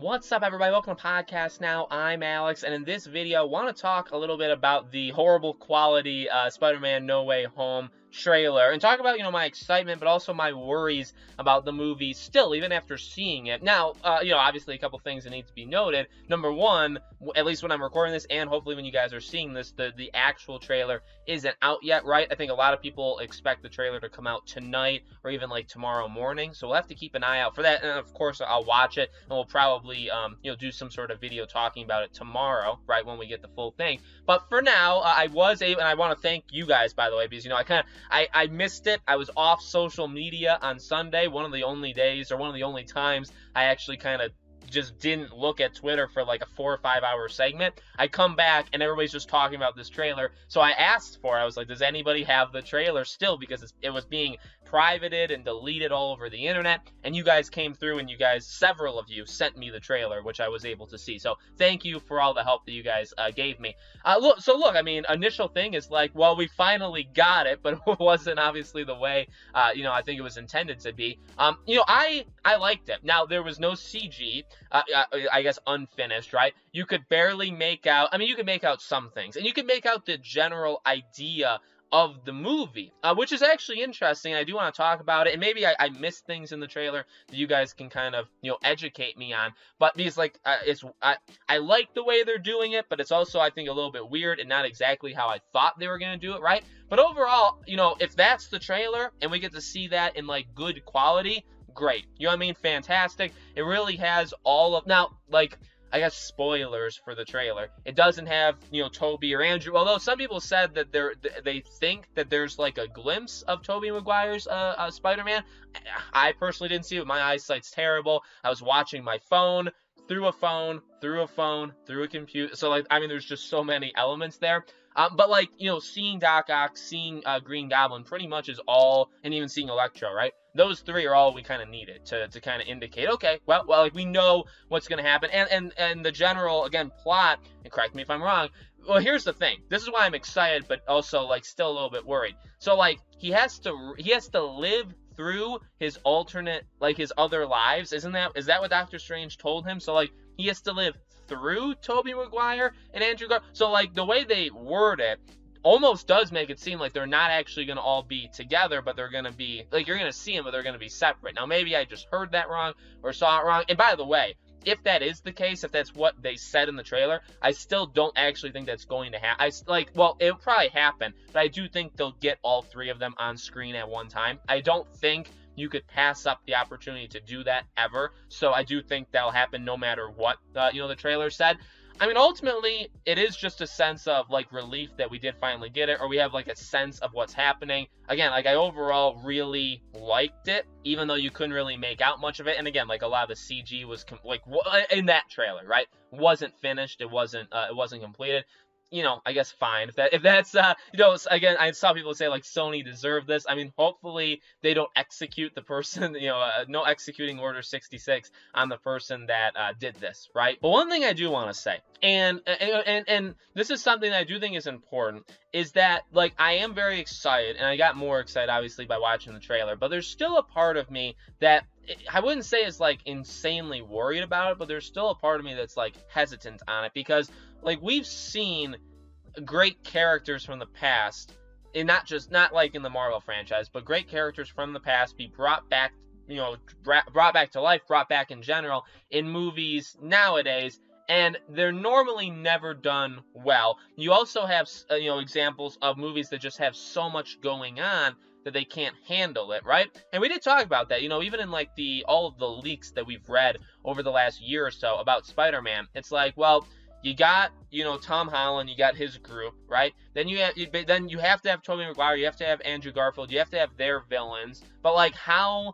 What's up, everybody? Welcome to Podcast Now. I'm Alex, and in this video, I want to talk a little bit about the horrible quality Spider-Man No Way Home trailer, and talk about, my excitement, but also my worries about the movie still, even after seeing it. Now, obviously a couple things that need to be noted. Number one, at least when I'm recording this, and hopefully when you guys are seeing this, the actual trailer isn't out yet, right? I think a lot of people expect the trailer to come out tonight, or even like tomorrow morning, so we'll have to keep an eye out for that, and of course, I'll watch it, and we'll probably, do some sort of video talking about it tomorrow, right, when we get the full thing. But for now, I was able, and I want to thank you guys, by the way, because, I missed it. I was off social media on Sunday, one of the only days, or one of the only times I actually kind of just didn't look at Twitter for like a 4 or 5 hour segment. I come back and everybody's just talking about this trailer. So I asked for it. I was like, does anybody have the trailer still? Because it was being privated and deleted all over the internet. And you guys came through, and several of you sent me the trailer, which I was able to see. So thank you for all the help that you guys gave me. Look, I mean, initial thing is like, well, we finally got it, but it wasn't obviously the way, I think it was intended to be. I liked it. Now, there was no CG. I guess unfinished, right? You could barely make out, you could make out some things, and you could make out the general idea of the movie, which is actually interesting. I do want to talk about it, and maybe I missed things in the trailer that you guys can kind of, educate me on, but because, I like the way they're doing it, but it's also, I think, a little bit weird and not exactly how I thought they were going to do it, right? But overall, if that's the trailer, and we get to see that in, good quality, great. You know what I mean? Fantastic. It really has all of... Now, I guess spoilers for the trailer. It doesn't have, Tobey or Andrew, although some people said that they think that there's, a glimpse of Tobey Maguire's Spider-Man. I personally didn't see it. My eyesight's terrible. I was watching my phone, through a phone, through a computer. So, there's just so many elements there. But, seeing Doc Ock, seeing Green Goblin pretty much is all, and even seeing Electro, right? Those three are all we kind of needed to kind of indicate, okay, well, we know what's going to happen. And the general, again, plot, and correct me if I'm wrong, well, here's the thing. This is why I'm excited, but also, still a little bit worried. So, he has to live through his alternate, his other lives. Is that what Doctor Strange told him? So, he has to live through Tobey Maguire and Andrew Garfield. So, the way they word it almost does make it seem like they're not actually going to all be together, but they're going to be, you're going to see them, but they're going to be separate. Now, maybe I just heard that wrong or saw it wrong. And by the way, if that is the case, if that's what they said in the trailer, I still don't actually think that's going to happen. It'll probably happen, but I do think they'll get all three of them on screen at one time. I don't think you could pass up the opportunity to do that ever. So I do think that'll happen no matter what, the trailer said. Ultimately, it is just a sense of, relief that we did finally get it, or we have, a sense of what's happening. Again, I overall really liked it, even though you couldn't really make out much of it. And again, a lot of the CG was, in that trailer, right? Wasn't finished. It wasn't completed. I guess fine. If that's, again, I saw people say, Sony deserved this. Hopefully they don't execute the person, no executing Order 66 on the person that did this, right? But one thing I do want to say, and this is something that I do think is important, is that, I am very excited, and I got more excited, obviously, by watching the trailer, but there's still a part of me that I wouldn't say is, insanely worried about it, but there's still a part of me that's, hesitant on it, because, we've seen great characters from the past, and not in the Marvel franchise, but great characters from the past be brought back, brought back to life, brought back in general, in movies nowadays, and they're normally never done well. You also have, examples of movies that just have so much going on that they can't handle it, right? And we did talk about that, even in all of the leaks that we've read over the last year or so about Spider-Man. It's well, you got, Tom Holland, you got his group, right? Then you have to have Tobey Maguire, you have to have Andrew Garfield, you have to have their villains. But how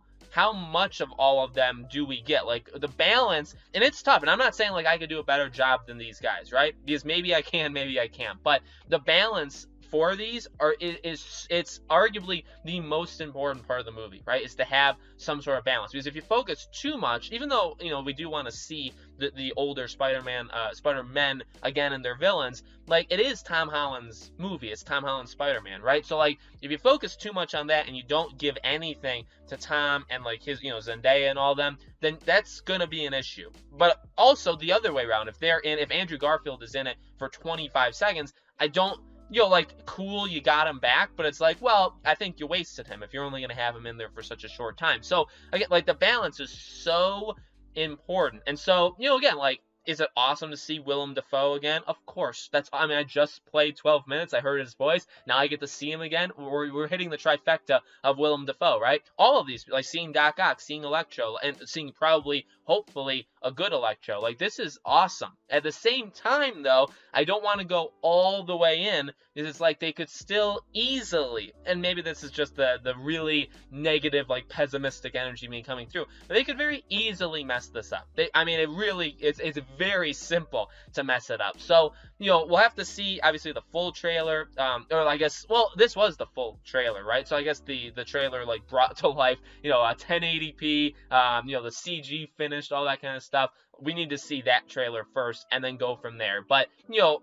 much of all of them do we get? The balance, and it's tough, and I'm not saying I could do a better job than these guys, right? Because maybe I can, maybe I can't. But the balance for these it's arguably the most important part of the movie, right? Is to have some sort of balance. Because if you focus too much, even though, you know, we do want to see the older Spider-Men again and their villains, like, it is Tom Holland's movie. It's Tom Holland's Spider-Man, right? So, like, if you focus too much on that and you don't give anything to Tom and, like, his, you know, Zendaya and all them, then that's gonna be an issue. But also the other way around, if Andrew Garfield is in it for 25 seconds, I don't, you know, like, cool, you got him back, but it's like, well, I think you wasted him if you're only going to have him in there for such a short time. So, again, like, the balance is so important. And so, you know, again, like, is it awesome to see Willem Dafoe again? Of course. I mean, I just played 12 minutes. I heard his voice. Now I get to see him again. We're hitting the trifecta of Willem Dafoe, right? All of these, like seeing Doc Ock, seeing Electro, and seeing probably, hopefully, a good Electro. Like, this is awesome. At the same time, though, I don't want to go all the way in, because it's like they could still easily, and maybe this is just the really negative, like, pessimistic energy me coming through, but they could very easily mess this up. I mean, it's very simple to mess it up. So, you know, we'll have to see, obviously, the full trailer, or I guess, well, this was the full trailer, right? So I guess the trailer, like, brought to life, you know, a 1080p, you know, the CG finished, all that kind of stuff. We need to see that trailer first and then go from there. But, you know,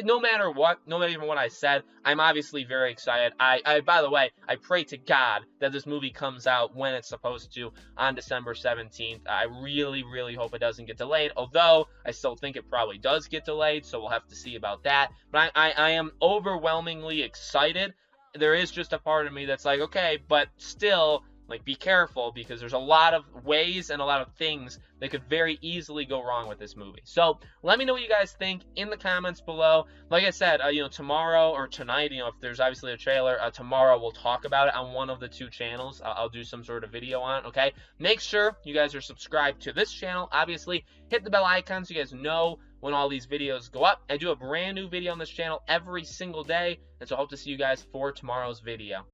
no matter even what I said, I'm obviously very excited. By the way, I pray to God that this movie comes out when it's supposed to, on December 17th. I really, really hope it doesn't get delayed, although I still think it probably does get delayed, so we'll have to see about that. But I am overwhelmingly excited. There is just a part of me that's like, okay, but still, like, be careful, because there's a lot of ways and a lot of things that could very easily go wrong with this movie. So let me know what you guys think in the comments below. Like I said, you know, tomorrow or tonight, you know, if there's obviously a trailer, tomorrow we'll talk about it on one of the two channels. I'll do some sort of video on it, okay? Make sure you guys are subscribed to this channel. Obviously, hit the bell icon so you guys know when all these videos go up. I do a brand new video on this channel every single day, and so I hope to see you guys for tomorrow's video.